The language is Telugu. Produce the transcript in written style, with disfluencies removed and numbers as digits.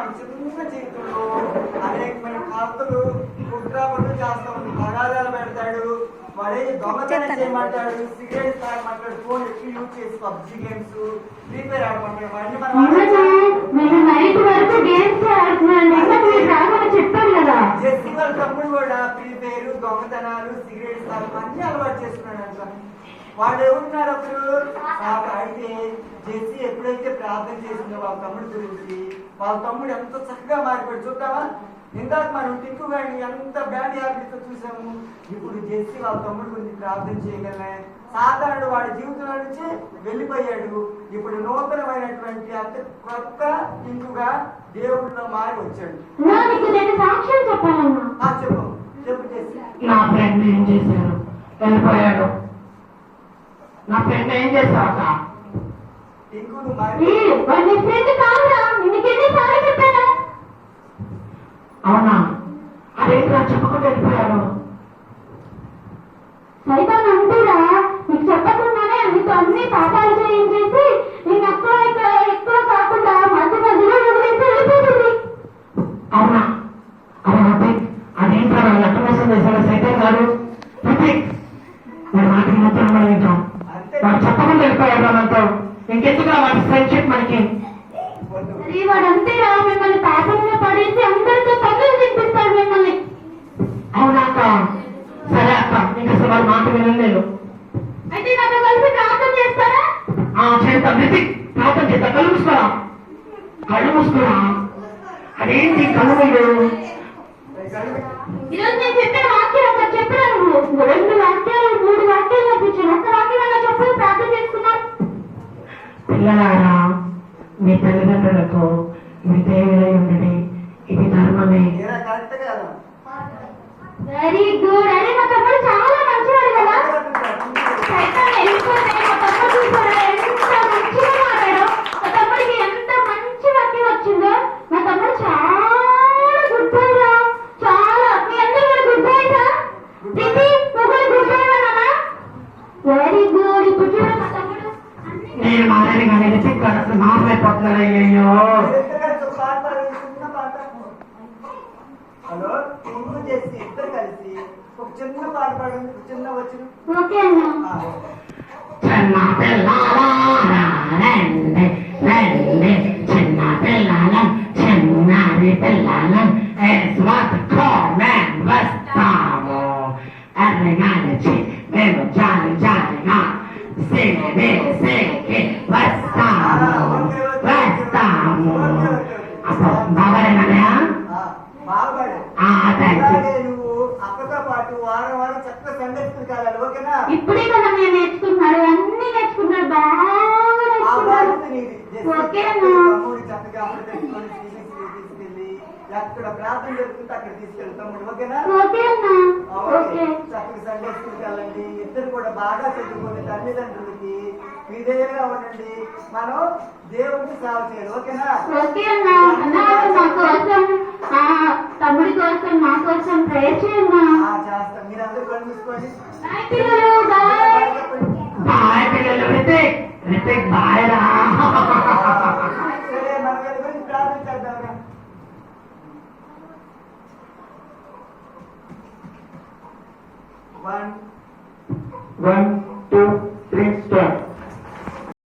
మన చిన్న జీవితంలో అనేకమైన కథలు కుట్రాపట్లు చేస్తా ఉంది, పగాదాలు పెడతాడు, వాడే దొంగతనం చేయమంటాడు, సిగరెట్ తాగమంటాడు, ఫోన్ ఎక్కువ యూజ్ చేసి పబ్జి గేమ్స్, ఫ్రీ ఫైర్ ఆడమంటాడు. అవన్నీ జెస్సీ వాళ్ళ తమ్ముడు కూడా ఫ్రీ ఫైర్, దొంగతనాలు, సిగరెట్ తాగడం అన్ని అలవాటు చేసుకున్నాడు అంట. వాళ్ళు ఎవరున్నారు అప్పుడు అయితే జెస్సీ ఎప్పుడైతే ప్రార్థన చేసిందో వాళ్ళ తమ్ముడు గురించి, వాళ్ళ తమ్ముడు ఎంత చక్కగా మారిపోయాడు చూద్దామా. ఇందాక మనం టిక్కు గాని ఎంత బ్యాడ్ హ్యాబిట్స్ చూసాము. ఇప్పుడు జెస్సీ వాళ్ళ తమ్ముడు గురించి ప్రార్థన చేయగలనే సాధారణ వాడి జీవితంలో నుంచి వెళ్ళిపోయాడు. ఇప్పుడు నూతనమైనటువంటి అంత కొత్త టిక్కుగా దేవుడిలో మారి వచ్చాడు. చెప్పు చెప్పు జెస్సీ. నా ఫ్రెండ్ ఏం చేశాడు? వెళ్ళిపోయాడు. నా ఫ్రెండ్ ఏం చేశాక అవునా? అదేంటా చెప్పకుండా వెళ్ళిపోయాడు? సైతాన్ అంటేరా నీకు చెప్పకుండానే నీకు అన్ని పాఠాలు చేయించేసి నేను అక్కడ ఇక్కడ ఎక్కువ కాకుండా మధ్య మధ్యలో వదిలేసి వెళ్ళిపోతుంది. అవునా? అదే అదేంటా ఎక్కడ మోసం చేశాడు సైతాన్ గారు? మరి మాటకి మాత్రం మనం వింటాం. వాడు చెప్పకుండా వెళ్ళిపోయాడు మనతో, ఇంకెందుకు వాడి ఫ్రెండ్షిప్ మనకి? వాడు అంతేరా మిమ్మల్ని పాపంలో పడేసి అందరితో పనులు తినిపిస్తాడు మిమ్మల్ని. అవునా అక్క? సరే అక్క, నీకు అసలు వాడి మాట వినలేదు. అయితే నాతో కలిసి ప్రార్థన చేస్తారా? చేద్దాం. ప్రార్థన చేద్దాం. కళ్ళు మూసుకోరా, కళ్ళు మూసుకోరా. అదేంటి కళ్ళు మీరు? ఈరోజు నేను చెప్పిన వాక్యం ఒకటి చెప్పినా నువ్వు 2 వాక్యాలు 3 వాక్యాలు చూపించాను. ఒక్క వాక్యం చెప్పు ప్రార్థన చేసుకున్నాను. పిల్లలారా, మీ తల్లిదండ్రులకు మీ దేవులై ఉండడి, ఇది ధర్మమే. Very good. అరే మా తమ్ముడు చాలా మంచివాడు కదా. సైతాన్ వెళ్ళిపోతే మా తమ్ముడు చూసారా ఎంత మంచిగా మాట్లాడో. మా తమ్ముడికి ఎంత మంచి వాక్యం వచ్చిందో. మా తమ్ముడు చాలా గుడ్ బాయ్ రా. చాలా. మీ అందరూ కూడా గుడ్ బాయ్ రా. దీన్ని నువ్వు గుడ్ బాయ్ అన్నా. Very good. ఇప్పుడు చూడు మా తమ్ముడు నేను మాట్లాడి కానీ అసలు మాట్లాడిపోతున్నాను. అయ్యో హలో, నువ్వు చేసి ఇద్దరు కలిసి ఒక చిన్న పాట పాడండి. చిన్న వచ్చిన చిన్న పిల్లల రండి రండి, చిన్న పిల్లల చిన్నారి పిల్లల కోమేం వస్తాము. ఎర్రగానిచి మేము జాలి జాలిగా సేకి వస్తాము వస్తాము. అప్పుడు బాబారేనా? నువ్వు అక్కతో పాటు వారం వారం చక్కగా సందర్శన కావాలి. ఓకేనా? ఇప్పుడే కదా నేను నేర్చుకుంటున్నాడు, అన్ని నేర్చుకుంటున్నాడు, బాగా నేర్చుకున్నాడు. చక్కగా తీసుకెళ్ళి ఎక్కడ ప్రార్థన జరుగుతుంటే అక్కడ తీసుకెళ్ళి తమ్ముడు. ఓకేనా? చక్కగా సందర్శనకి వెళ్ళండి. ఇద్దరు కూడా బాగా చదువుకుని తల్లిదండ్రులకి విధేయంగా ఉండండి. మనం దేవుడికి సేవ చేయాలి. ఓకేనా? తమ్ముడి కోసం మా కోసం ప్రేయర్ చేయమ్మా. చేస్తాం. మీరందరూ కనిపిసుకోండి. బాయ్ పిల్లలు. రితిక్ బాయ్ రా. సరే, మన గురించి ప్రార్థన చేద్దాం. 1 1 2 3 స్టార్ట్.